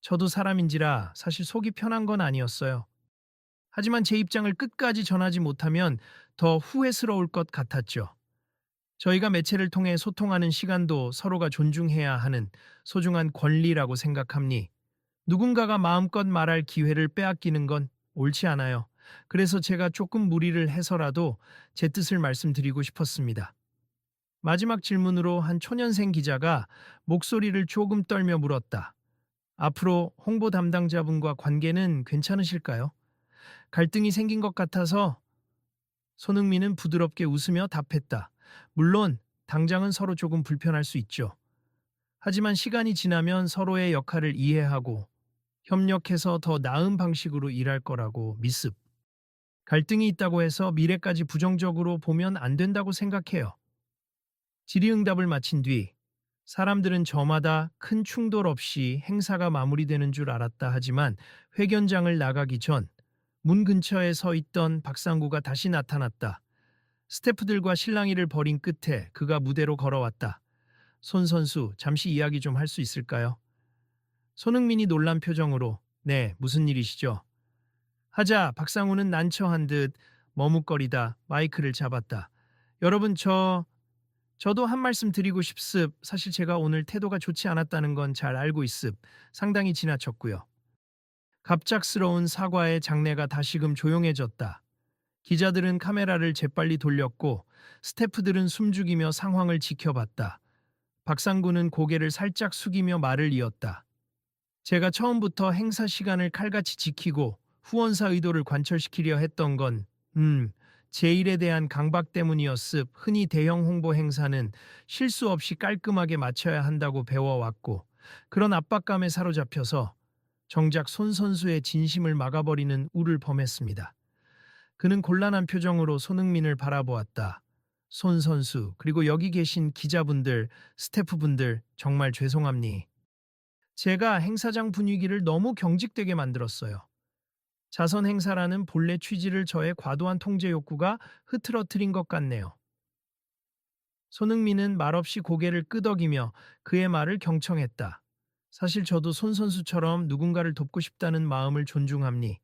저도 사람인지라 사실 속이 편한 건 아니었어요. 하지만 제 입장을 끝까지 전하지 못하면 더 후회스러울 것 같았죠. 저희가 매체를 통해 소통하는 시간도 서로가 존중해야 하는 소중한 권리라고 생각합니. 누군가가 마음껏 말할 기회를 빼앗기는 건 옳지 않아요. 그래서 제가 조금 무리를 해서라도 제 뜻을 말씀드리고 싶었습니다. 마지막 질문으로 한 초년생 기자가 목소리를 조금 떨며 물었다. 앞으로 홍보 담당자분과 관계는 괜찮으실까요? 갈등이 생긴 것 같아서 손흥민은 부드럽게 웃으며 답했다. 물론 당장은 서로 조금 불편할 수 있죠. 하지만 시간이 지나면 서로의 역할을 이해하고 협력해서 더 나은 방식으로 일할 거라고 믿습. 갈등이 있다고 해서 미래까지 부정적으로 보면 안 된다고 생각해요. 질의응답을 마친 뒤 사람들은 저마다 큰 충돌 없이 행사가 마무리되는 줄 알았다 하지만 회견장을 나가기 전 문 근처에 서 있던 박상구가 다시 나타났다. 스태프들과 실랑이를 벌인 끝에 그가 무대로 걸어왔다. 손 선수, 잠시 이야기 좀 할 수 있을까요? 손흥민이 놀란 표정으로 네, 무슨 일이시죠? 하자 박상우는 난처한 듯 머뭇거리다 마이크를 잡았다. 여러분 저도 한 말씀 드리고 싶습. 사실 제가 오늘 태도가 좋지 않았다는 건 잘 알고 있습. 상당히 지나쳤고요. 갑작스러운 사과의 장내가 다시금 조용해졌다. 기자들은 카메라를 재빨리 돌렸고 스태프들은 숨죽이며 상황을 지켜봤다. 박상구는 고개를 살짝 숙이며 말을 이었다. 제가 처음부터 행사 시간을 칼같이 지키고 후원사 의도를 관철시키려 했던 건 제 일에 대한 강박 때문이었습. 흔히 대형 홍보 행사는 실수 없이 깔끔하게 마쳐야 한다고 배워왔고 그런 압박감에 사로잡혀서 정작 손 선수의 진심을 막아버리는 우를 범했습니다. 그는 곤란한 표정으로 손흥민을 바라보았다. 손 선수, 그리고 여기 계신 기자분들, 스태프분들 정말 죄송합니. 제가 행사장 분위기를 너무 경직되게 만들었어요. 자선 행사라는 본래 취지를 저의 과도한 통제 욕구가 흐트러뜨린 것 같네요. 손흥민은 말없이 고개를 끄덕이며 그의 말을 경청했다. 사실 저도 손 선수처럼 누군가를 돕고 싶다는 마음을 존중합니.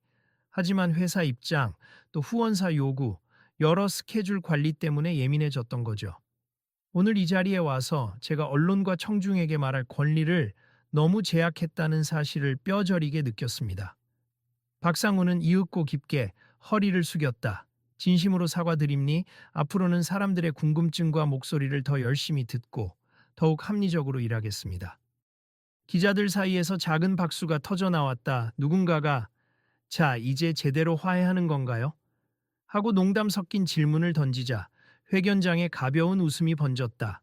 하지만 회사 입장, 또 후원사 요구, 여러 스케줄 관리 때문에 예민해졌던 거죠. 오늘 이 자리에 와서 제가 언론과 청중에게 말할 권리를 너무 제약했다는 사실을 뼈저리게 느꼈습니다. 박상우는 이윽고 깊게 허리를 숙였다. 진심으로 사과드립니. 앞으로는 사람들의 궁금증과 목소리를 더 열심히 듣고 더욱 합리적으로 일하겠습니다. 기자들 사이에서 작은 박수가 터져 나왔다. 누군가가 자, 이제 제대로 화해하는 건가요? 하고 농담 섞인 질문을 던지자 회견장에 가벼운 웃음이 번졌다.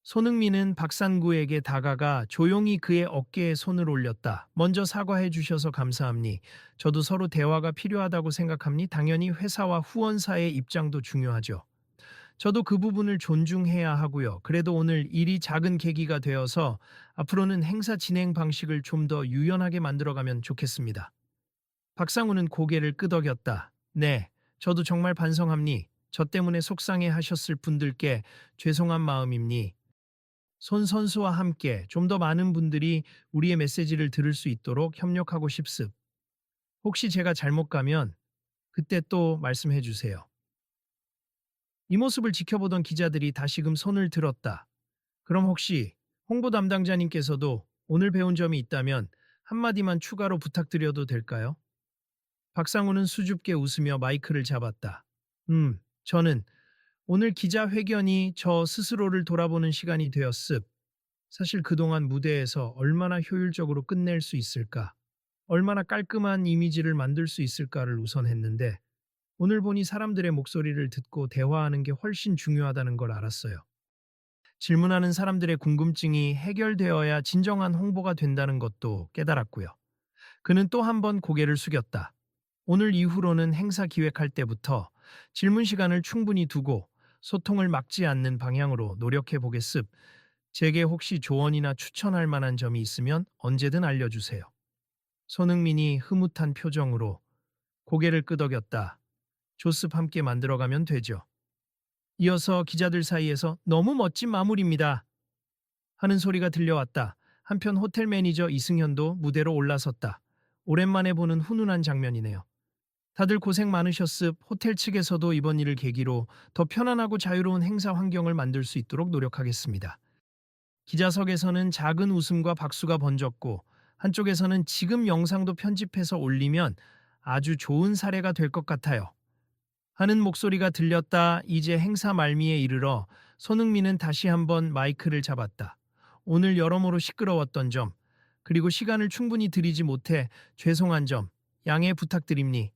손흥민은 박상구에게 다가가 조용히 그의 어깨에 손을 올렸다. 먼저 사과해 주셔서 감사합니. 저도 서로 대화가 필요하다고 생각합니. 당연히 회사와 후원사의 입장도 중요하죠. 저도 그 부분을 존중해야 하고요. 그래도 오늘 일이 작은 계기가 되어서 앞으로는 행사 진행 방식을 좀 더 유연하게 만들어가면 좋겠습니다. 박상우는 고개를 끄덕였다. 네, 저도 정말 반성합니. 저 때문에 속상해 하셨을 분들께 죄송한 마음입니. 손 선수와 함께 좀 더 많은 분들이 우리의 메시지를 들을 수 있도록 협력하고 싶습. 혹시 제가 잘못 가면 그때 또 말씀해 주세요. 이 모습을 지켜보던 기자들이 다시금 손을 들었다. 그럼 혹시 홍보 담당자님께서도 오늘 배운 점이 있다면 한마디만 추가로 부탁드려도 될까요? 박상우는 수줍게 웃으며 마이크를 잡았다. 저는 오늘 기자회견이 저 스스로를 돌아보는 시간이 되었습. 사실 그동안 무대에서 얼마나 효율적으로 끝낼 수 있을까, 얼마나 깔끔한 이미지를 만들 수 있을까를 우선 했는데 오늘 보니 사람들의 목소리를 듣고 대화하는 게 훨씬 중요하다는 걸 알았어요. 질문하는 사람들의 궁금증이 해결되어야 진정한 홍보가 된다는 것도 깨달았고요. 그는 또 한 번 고개를 숙였다. 오늘 이후로는 행사 기획할 때부터 질문 시간을 충분히 두고 소통을 막지 않는 방향으로 노력해 보겠습. 제게 혹시 조언이나 추천할 만한 점이 있으면 언제든 알려주세요. 손흥민이 흐뭇한 표정으로 고개를 끄덕였다. 조습 함께 만들어가면 되죠. 이어서 기자들 사이에서 너무 멋진 마무리입니다 하는 소리가 들려왔다. 한편 호텔 매니저 이승현도 무대로 올라섰다. 오랜만에 보는 훈훈한 장면이네요. 다들 고생 많으셨습. 호텔 측에서도 이번 일을 계기로 더 편안하고 자유로운 행사 환경을 만들 수 있도록 노력하겠습니다. 기자석에서는 작은 웃음과 박수가 번졌고 한쪽에서는 지금 영상도 편집해서 올리면 아주 좋은 사례가 될 것 같아요 하는 목소리가 들렸다. 이제 행사 말미에 이르러 손흥민은 다시 한번 마이크를 잡았다. 오늘 여러모로 시끄러웠던 점, 그리고 시간을 충분히 들이지 못해 죄송한 점, 양해 부탁드립니.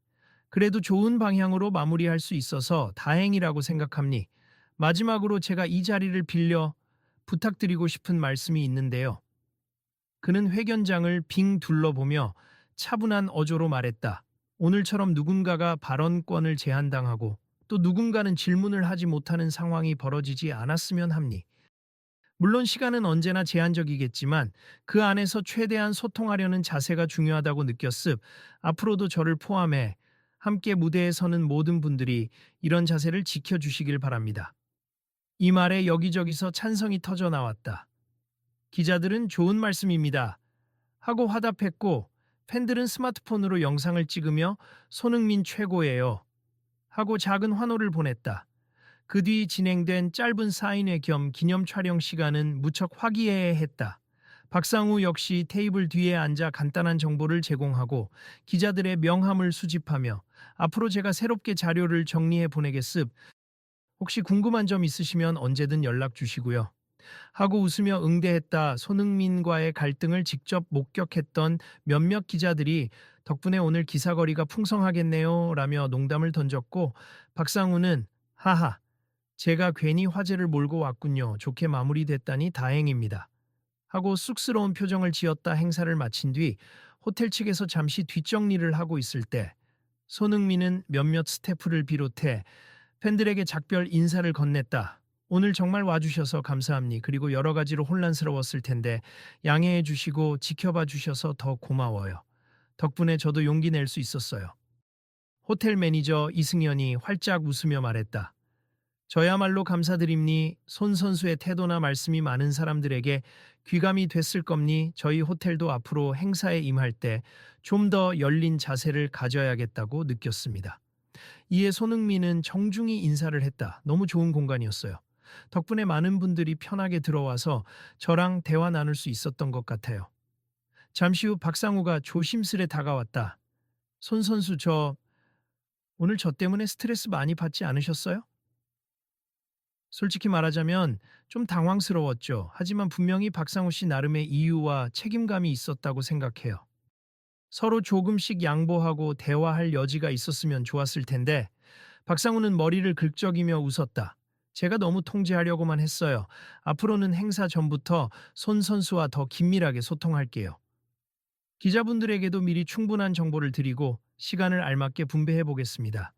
그래도 좋은 방향으로 마무리할 수 있어서 다행이라고 생각합니. 마지막으로 제가 이 자리를 빌려 부탁드리고 싶은 말씀이 있는데요. 그는 회견장을 빙 둘러보며 차분한 어조로 말했다. 오늘처럼 누군가가 발언권을 제한당하고 또 누군가는 질문을 하지 못하는 상황이 벌어지지 않았으면 합니. 물론 시간은 언제나 제한적이겠지만 그 안에서 최대한 소통하려는 자세가 중요하다고 느꼈습. 앞으로도 저를 포함해 함께 무대에 서는 모든 분들이 이런 자세를 지켜주시길 바랍니다. 이 말에 여기저기서 찬성이 터져 나왔다. 기자들은 좋은 말씀입니다 하고 화답했고 팬들은 스마트폰으로 영상을 찍으며 손흥민 최고예요 하고 작은 환호를 보냈다. 그 뒤 진행된 짧은 사인회 겸 기념 촬영 시간은 무척 화기애애했다. 박상우 역시 테이블 뒤에 앉아 간단한 정보를 제공하고 기자들의 명함을 수집하며 앞으로 제가 새롭게 자료를 정리해 보내겠습. 혹시 궁금한 점 있으시면 언제든 연락 주시고요. 하고 웃으며 응대했다. 손흥민과의 갈등을 직접 목격했던 몇몇 기자들이 덕분에 오늘 기사거리가 풍성하겠네요 라며 농담을 던졌고 박상우는 하하 제가 괜히 화제를 몰고 왔군요. 좋게 마무리됐다니 다행입니다. 하고 쑥스러운 표정을 지었다. 행사를 마친 뒤 호텔 측에서 잠시 뒷정리를 하고 있을 때 손흥민은 몇몇 스태프를 비롯해 팬들에게 작별 인사를 건넸다. 오늘 정말 와주셔서 감사합니. 그리고 여러 가지로 혼란스러웠을 텐데 양해해 주시고 지켜봐 주셔서 더 고마워요. 덕분에 저도 용기 낼 수 있었어요. 호텔 매니저 이승현이 활짝 웃으며 말했다. 저야말로 감사드립니. 손 선수의 태도나 말씀이 많은 사람들에게 귀감이 됐을 겁니. 저희 호텔도 앞으로 행사에 임할 때 좀 더 열린 자세를 가져야겠다고 느꼈습니다. 이에 손흥민은 정중히 인사를 했다. 너무 좋은 공간이었어요. 덕분에 많은 분들이 편하게 들어와서 저랑 대화 나눌 수 있었던 것 같아요. 잠시 후 박상우가 조심스레 다가왔다. 손 선수 오늘 저 때문에 스트레스 많이 받지 않으셨어요? 솔직히 말하자면 좀 당황스러웠죠. 하지만 분명히 박상우 씨 나름의 이유와 책임감이 있었다고 생각해요. 서로 조금씩 양보하고 대화할 여지가 있었으면 좋았을 텐데 박상우는 머리를 긁적이며 웃었다. 제가 너무 통제하려고만 했어요. 앞으로는 행사 전부터 손 선수와 더 긴밀하게 소통할게요. 기자분들에게도 미리 충분한 정보를 드리고 시간을 알맞게 분배해 보겠습니다.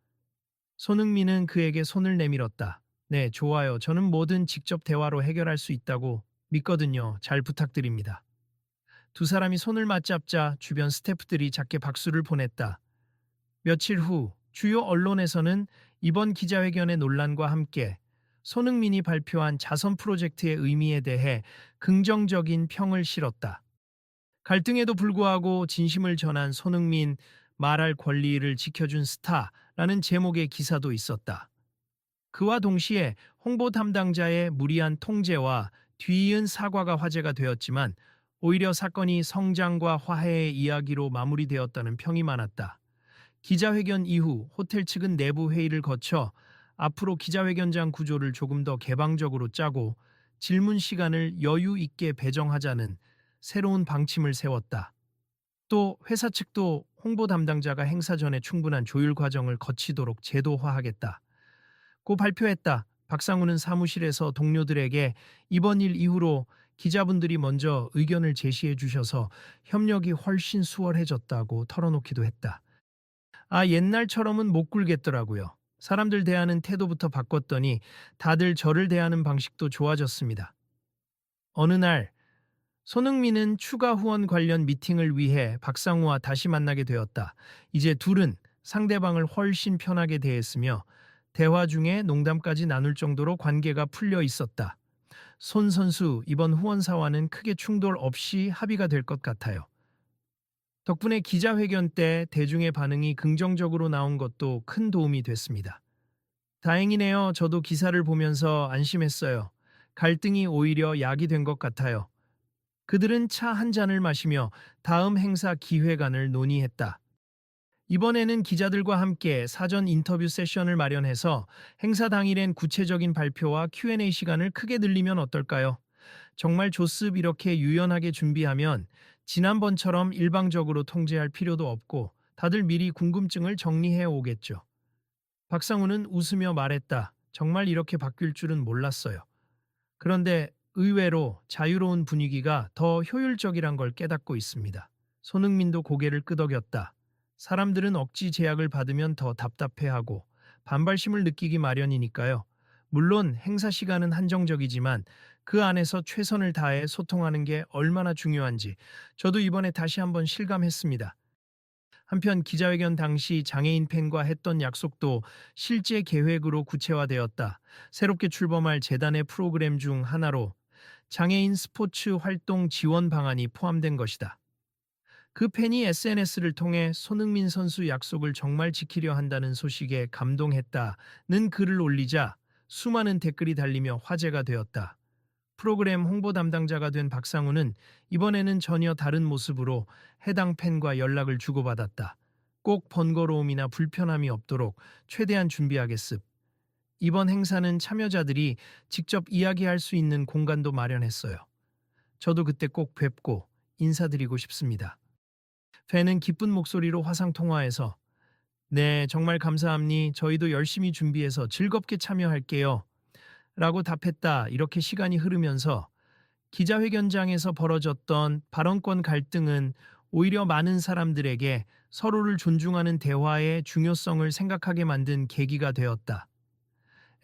손흥민은 그에게 손을 내밀었다. 네, 좋아요. 저는 뭐든 직접 대화로 해결할 수 있다고 믿거든요. 잘 부탁드립니다. 두 사람이 손을 맞잡자 주변 스태프들이 작게 박수를 보냈다. 며칠 후 주요 언론에서는 이번 기자회견의 논란과 함께 손흥민이 발표한 자선 프로젝트의 의미에 대해 긍정적인 평을 실었다. 갈등에도 불구하고 진심을 전한 손흥민, 말할 권리를 지켜준 스타라는 제목의 기사도 있었다. 그와 동시에 홍보 담당자의 무리한 통제와 뒤이은 사과가 화제가 되었지만 오히려 사건이 성장과 화해의 이야기로 마무리되었다는 평이 많았다. 기자회견 이후 호텔 측은 내부 회의를 거쳐 앞으로 기자회견장 구조를 조금 더 개방적으로 짜고 질문 시간을 여유 있게 배정하자는 새로운 방침을 세웠다. 또 회사 측도 홍보 담당자가 행사 전에 충분한 조율 과정을 거치도록 제도화하겠다. 고 발표했다. 박상우는 사무실에서 동료들에게 이번 일 이후로 기자분들이 먼저 의견을 제시해 주셔서 협력이 훨씬 수월해졌다고 털어놓기도 했다. 옛날처럼은 못 굴겠더라고요. 사람들 대하는 태도부터 바꿨더니 다들 저를 대하는 방식도 좋아졌습니다. 어느 날 손흥민은 추가 후원 관련 미팅을 위해 박상우와 다시 만나게 되었다. 이제 둘은 상대방을 훨씬 편하게 대했으며 대화 중에 농담까지 나눌 정도로 관계가 풀려 있었다. 손 선수 이번 후원사와는 크게 충돌 없이 합의가 될 것 같아요. 덕분에 기자회견 때 대중의 반응이 긍정적으로 나온 것도 큰 도움이 됐습니다. 다행이네요. 저도 기사를 보면서 안심했어요. 갈등이 오히려 약이 된 것 같아요. 그들은 차 한 잔을 마시며 다음 행사 기획안을 논의했다. 이번에는 기자들과 함께 사전 인터뷰 세션을 마련해서 행사 당일엔 구체적인 발표와 Q&A 시간을 크게 늘리면 어떨까요? 정말 조습 이렇게 유연하게 준비하면 지난번처럼 일방적으로 통제할 필요도 없고 다들 미리 궁금증을 정리해 오겠죠. 박상우는 웃으며 말했다. 정말 이렇게 바뀔 줄은 몰랐어요. 그런데 의외로 자유로운 분위기가 더 효율적이란 걸 깨닫고 있습니다. 손흥민도 고개를 끄덕였다. 사람들은 억지 제약을 받으면 더 답답해하고 반발심을 느끼기 마련이니까요. 물론 행사 시간은 한정적이지만 그 안에서 최선을 다해 소통하는 게 얼마나 중요한지 저도 이번에 다시 한번 실감했습니다. 한편 기자회견 당시 장애인 팬과 했던 약속도 실제 계획으로 구체화되었다. 새롭게 출범할 재단의 프로그램 중 하나로 장애인 스포츠 활동 지원 방안이 포함된 것이다. 그 팬이 SNS를 통해 손흥민 선수 약속을 정말 지키려 한다는 소식에 감동했다는 글을 올리자 수많은 댓글이 달리며 화제가 되었다. 프로그램 홍보 담당자가 된 박상우는 이번에는 전혀 다른 모습으로 해당 팬과 연락을 주고받았다. 꼭 번거로움이나 불편함이 없도록 최대한 준비하겠습. 이번 행사는 참여자들이 직접 이야기할 수 있는 공간도 마련했어요. 저도 그때 꼭 뵙고 인사드리고 싶습니다. 팬은 기쁜 목소리로 화상통화해서 네, 정말 감사합니. 저희도 열심히 준비해서 즐겁게 참여할게요. 라고 답했다. 이렇게 시간이 흐르면서 기자회견장에서 벌어졌던 발언권 갈등은 오히려 많은 사람들에게 서로를 존중하는 대화의 중요성을 생각하게 만든 계기가 되었다.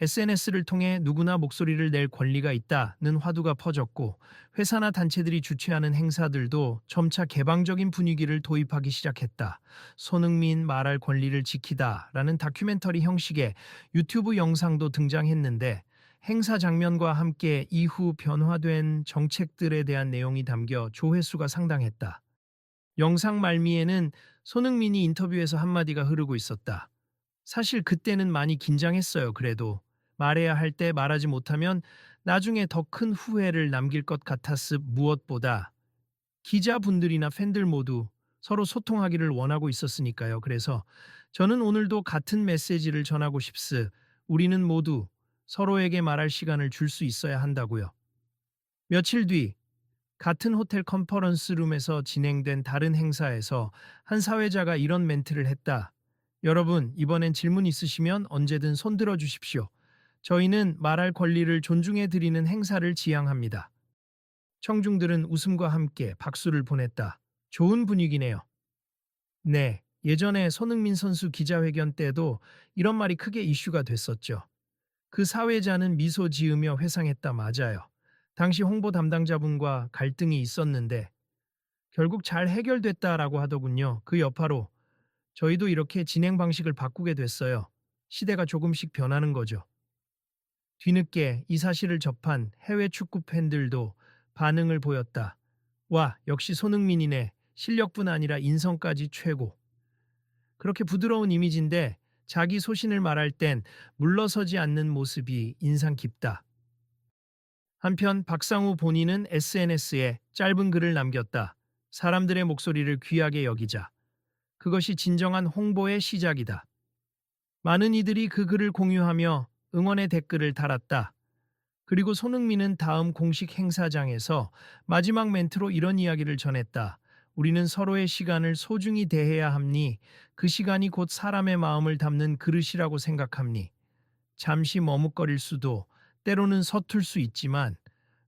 SNS를 통해 누구나 목소리를 낼 권리가 있다는 화두가 퍼졌고 회사나 단체들이 주최하는 행사들도 점차 개방적인 분위기를 도입하기 시작했다. 손흥민 말할 권리를 지키다라는 다큐멘터리 형식의 유튜브 영상도 등장했는데 행사 장면과 함께 이후 변화된 정책들에 대한 내용이 담겨 조회수가 상당했다. 영상 말미에는 손흥민이 인터뷰에서 한마디가 흐르고 있었다. 사실 그때는 많이 긴장했어요. 그래도 말해야 할 때 말하지 못하면 나중에 더 큰 후회를 남길 것 같았음. 무엇보다 기자분들이나 팬들 모두 서로 소통하기를 원하고 있었으니까요. 그래서 저는 오늘도 같은 메시지를 전하고 싶습니다. 우리는 모두 서로에게 말할 시간을 줄 수 있어야 한다고요. 며칠 뒤 같은 호텔 컨퍼런스룸에서 진행된 다른 행사에서 한 사회자가 이런 멘트를 했다. 여러분, 이번엔 질문 있으시면 언제든 손 들어 주십시오. 저희는 말할 권리를 존중해 드리는 행사를 지향합니다. 청중들은 웃음과 함께 박수를 보냈다. 좋은 분위기네요. 네, 예전에 손흥민 선수 기자회견 때도 이런 말이 크게 이슈가 됐었죠. 그 사회자는 미소 지으며 회상했다. 맞아요. 당시 홍보 담당자분과 갈등이 있었는데 결국 잘 해결됐다라고 하더군요. 그 여파로 저희도 이렇게 진행 방식을 바꾸게 됐어요. 시대가 조금씩 변하는 거죠. 뒤늦게 이 사실을 접한 해외 축구 팬들도 반응을 보였다. 와, 역시 손흥민이네. 실력뿐 아니라 인성까지 최고. 그렇게 부드러운 이미지인데 자기 소신을 말할 땐 물러서지 않는 모습이 인상 깊다. 한편 박상우 본인은 SNS에 짧은 글을 남겼다. 사람들의 목소리를 귀하게 여기자. 그것이 진정한 홍보의 시작이다. 많은 이들이 그 글을 공유하며 응원의 댓글을 달았다. 그리고 손흥민은 다음 공식 행사장에서 마지막 멘트로 이런 이야기를 전했다. 우리는 서로의 시간을 소중히 대해야 합니. 그 시간이 곧 사람의 마음을 담는 그릇이라고 생각합니. 잠시 머뭇거릴 수도, 때로는 서툴 수 있지만,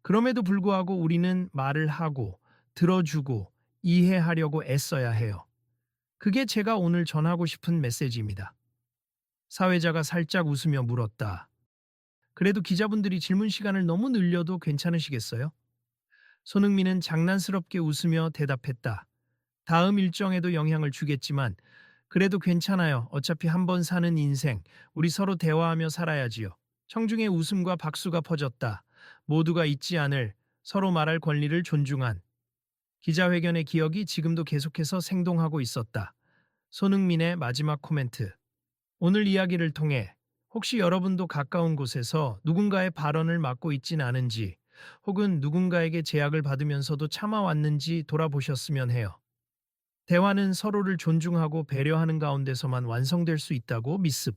그럼에도 불구하고 우리는 말을 하고, 들어주고, 이해하려고 애써야 해요. 그게 제가 오늘 전하고 싶은 메시지입니다. 사회자가 살짝 웃으며 물었다. 그래도 기자분들이 질문 시간을 너무 늘려도 괜찮으시겠어요? 손흥민은 장난스럽게 웃으며 대답했다. 다음 일정에도 영향을 주겠지만 그래도 괜찮아요. 어차피 한 번 사는 인생, 우리 서로 대화하며 살아야지요. 청중의 웃음과 박수가 퍼졌다. 모두가 잊지 않을, 서로 말할 권리를 존중한 기자회견의 기억이 지금도 계속해서 생동하고 있었다. 손흥민의 마지막 코멘트. 오늘 이야기를 통해 혹시 여러분도 가까운 곳에서 누군가의 발언을 맡고 있진 않은지 혹은 누군가에게 제약을 받으면서도 참아왔는지 돌아보셨으면 해요. 대화는 서로를 존중하고 배려하는 가운데서만 완성될 수 있다고 믿습.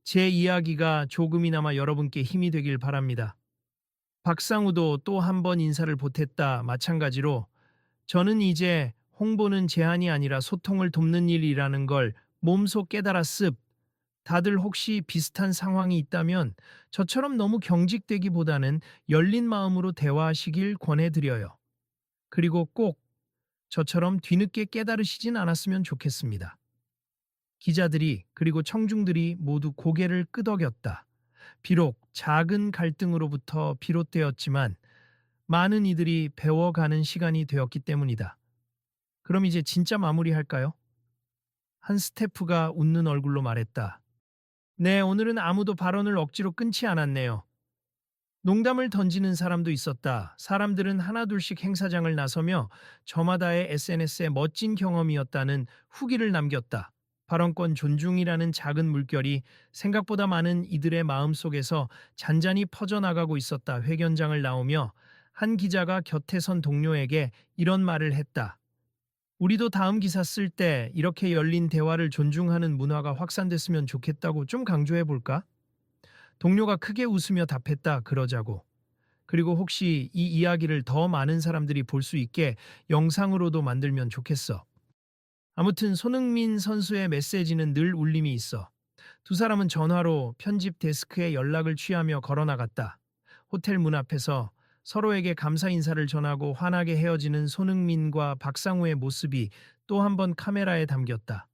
제 이야기가 조금이나마 여러분께 힘이 되길 바랍니다. 박상우도 또 한 번 인사를 보탰다. 마찬가지로 저는 이제 홍보는 제한이 아니라 소통을 돕는 일이라는 걸 몸소 깨달았습. 다들 혹시 비슷한 상황이 있다면 저처럼 너무 경직되기보다는 열린 마음으로 대화하시길 권해드려요. 그리고 꼭 저처럼 뒤늦게 깨달으시진 않았으면 좋겠습니다. 기자들이 그리고 청중들이 모두 고개를 끄덕였다. 비록 작은 갈등으로부터 비롯되었지만 많은 이들이 배워가는 시간이 되었기 때문이다. 그럼 이제 진짜 마무리할까요? 한 스태프가 웃는 얼굴로 말했다. 네, 오늘은 아무도 발언을 억지로 끊지 않았네요. 농담을 던지는 사람도 있었다. 사람들은 하나둘씩 행사장을 나서며 저마다의 SNS에 멋진 경험이었다는 후기를 남겼다. 발언권 존중이라는 작은 물결이 생각보다 많은 이들의 마음속에서 잔잔히 퍼져나가고 있었다. 회견장을 나오며 한 기자가 곁에 선 동료에게 이런 말을 했다. 우리도 다음 기사 쓸 때 이렇게 열린 대화를 존중하는 문화가 확산됐으면 좋겠다고 좀 강조해 볼까? 동료가 크게 웃으며 답했다. 그러자고. 그리고 혹시 이 이야기를 더 많은 사람들이 볼 수 있게 영상으로도 만들면 좋겠어. 아무튼 손흥민 선수의 메시지는 늘 울림이 있어. 두 사람은 전화로 편집 데스크에 연락을 취하며 걸어나갔다. 호텔 문 앞에서 서로에게 감사 인사를 전하고 환하게 헤어지는 손흥민과 박상우의 모습이 또 한 번 카메라에 담겼다.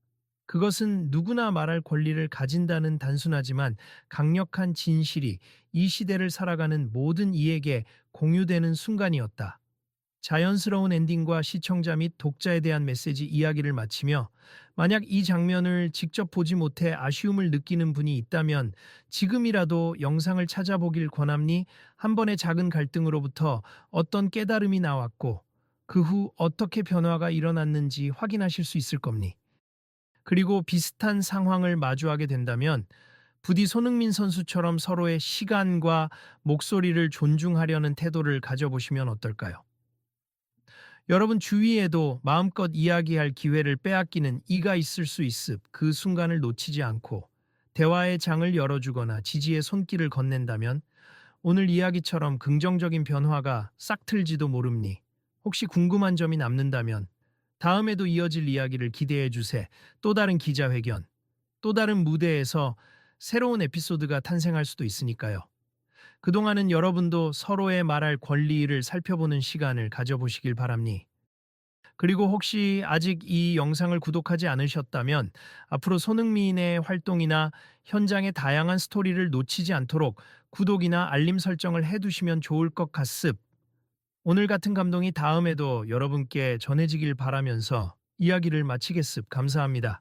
그것은 누구나 말할 권리를 가진다는 단순하지만 강력한 진실이 이 시대를 살아가는 모든 이에게 공유되는 순간이었다. 자연스러운 엔딩과 시청자 및 독자에 대한 메시지 이야기를 마치며 만약 이 장면을 직접 보지 못해 아쉬움을 느끼는 분이 있다면 지금이라도 영상을 찾아보길 권합니. 한 번의 작은 갈등으로부터 어떤 깨달음이 나왔고 그 후 어떻게 변화가 일어났는지 확인하실 수 있을 겁니. 그리고 비슷한 상황을 마주하게 된다면 부디 손흥민 선수처럼 서로의 시간과 목소리를 존중하려는 태도를 가져보시면 어떨까요? 여러분 주위에도 마음껏 이야기할 기회를 빼앗기는 이가 있을 수 있음. 그 순간을 놓치지 않고 대화의 장을 열어주거나 지지의 손길을 건넨다면 오늘 이야기처럼 긍정적인 변화가 싹틀지도 모릅니. 혹시 궁금한 점이 남는다면 다음에도 이어질 이야기를 기대해 주세. 또 다른 기자회견, 또 다른 무대에서 새로운 에피소드가 탄생할 수도 있으니까요. 그동안은 여러분도 서로의 말할 권리를 살펴보는 시간을 가져보시길 바랍니. 그리고 혹시 아직 이 영상을 구독하지 않으셨다면 앞으로 손흥민의 활동이나 현장의 다양한 스토리를 놓치지 않도록 구독이나 알림 설정을 해두시면 좋을 것 같습. 오늘 같은 감동이 다음에도 여러분께 전해지길 바라면서 이야기를 마치겠습. 감사합니다.